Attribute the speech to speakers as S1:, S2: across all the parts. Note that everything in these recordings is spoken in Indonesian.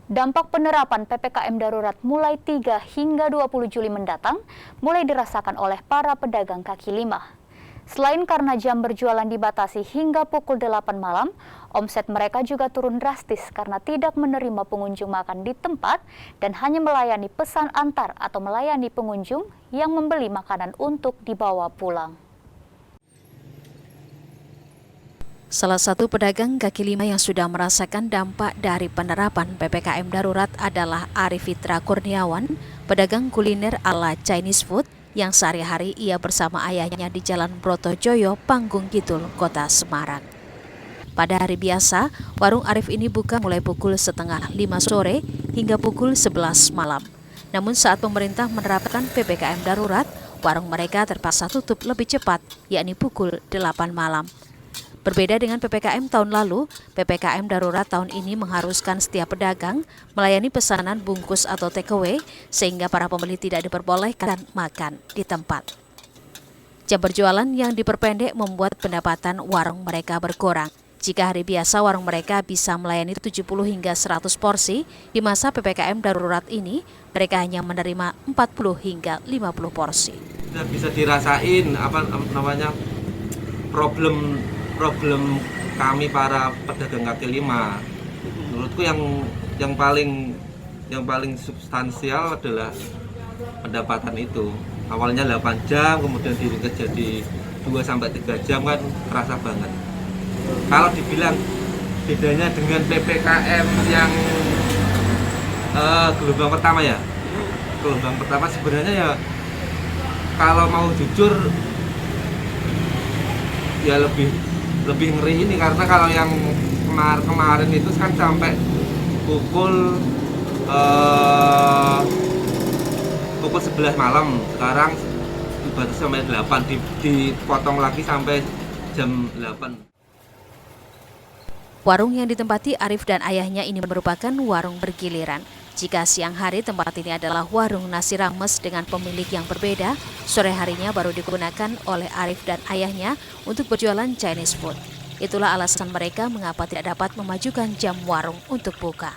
S1: Dampak penerapan PPKM darurat mulai 3 hingga 20 Juli mendatang mulai dirasakan oleh para pedagang kaki lima. Selain karena jam berjualan dibatasi hingga pukul 8 malam, omset mereka juga turun drastis karena tidak menerima pengunjung makan di tempat dan hanya melayani pesan antar atau melayani pengunjung yang membeli makanan untuk dibawa pulang.
S2: Salah satu pedagang kaki lima yang sudah merasakan dampak dari penerapan PPKM darurat adalah Arif Fitra Kurniawan, pedagang kuliner ala Chinese food yang sehari-hari ia bersama ayahnya di Jalan Brotojoyo, Panggung Kidul, Kota Semarang. Pada hari biasa, warung Arif ini buka mulai pukul 4:30 sore hingga pukul 11 malam. Namun saat pemerintah menerapkan PPKM darurat, warung mereka terpaksa tutup lebih cepat, yakni pukul 8 malam. Berbeda dengan PPKM tahun lalu, PPKM darurat tahun ini mengharuskan setiap pedagang melayani pesanan bungkus atau takeaway sehingga para pembeli tidak diperbolehkan makan di tempat. Jam berjualan yang diperpendek membuat pendapatan warung mereka berkurang. Jika hari biasa warung mereka bisa melayani 70 hingga 100 porsi, di masa PPKM darurat ini mereka hanya menerima 40 hingga 50 porsi.
S3: Bisa dirasain problem kami para pedagang kaki lima. Menurutku yang paling substansial adalah pendapatan itu. Awalnya 8 jam, kemudian diringkas jadi 2-3 jam, kan terasa banget. Kalau dibilang bedanya dengan PPKM yang gelombang pertama ya, gelombang pertama sebenarnya ya kalau mau jujur ya lebih ngeri ini, karena kalau yang kemarin itu kan sampai pukul 11 malam, sekarang dibatasi sampai 8, dipotong lagi sampai jam 8.
S2: Warung yang ditempati Arif dan ayahnya ini merupakan warung bergiliran. Jika siang hari tempat ini adalah warung nasi rames dengan pemilik yang berbeda, sore harinya baru digunakan oleh Arif dan ayahnya untuk berjualan Chinese food. Itulah alasan mereka mengapa tidak dapat memajukan jam warung untuk buka.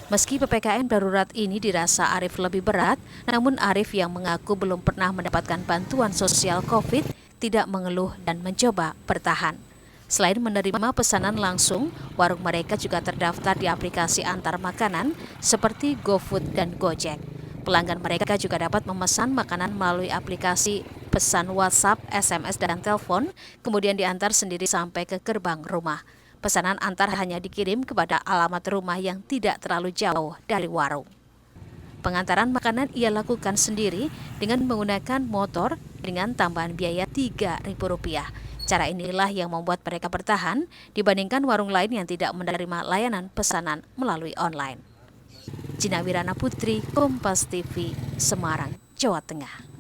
S2: Meski PPKM darurat ini dirasa Arif lebih berat, namun Arif yang mengaku belum pernah mendapatkan bantuan sosial COVID tidak mengeluh dan mencoba bertahan. Selain menerima pesanan langsung, warung mereka juga terdaftar di aplikasi antar makanan seperti GoFood dan Gojek. Pelanggan mereka juga dapat memesan makanan melalui aplikasi pesan WhatsApp, SMS, dan telepon, kemudian diantar sendiri sampai ke gerbang rumah. Pesanan antar hanya dikirim kepada alamat rumah yang tidak terlalu jauh dari warung. Pengantaran makanan ia lakukan sendiri dengan menggunakan motor dengan tambahan biaya Rp3.000. Cara inilah yang membuat mereka bertahan dibandingkan warung lain yang tidak menerima layanan pesanan melalui online. Gina Wirana Putri, Kompas TV, Semarang, Jawa Tengah.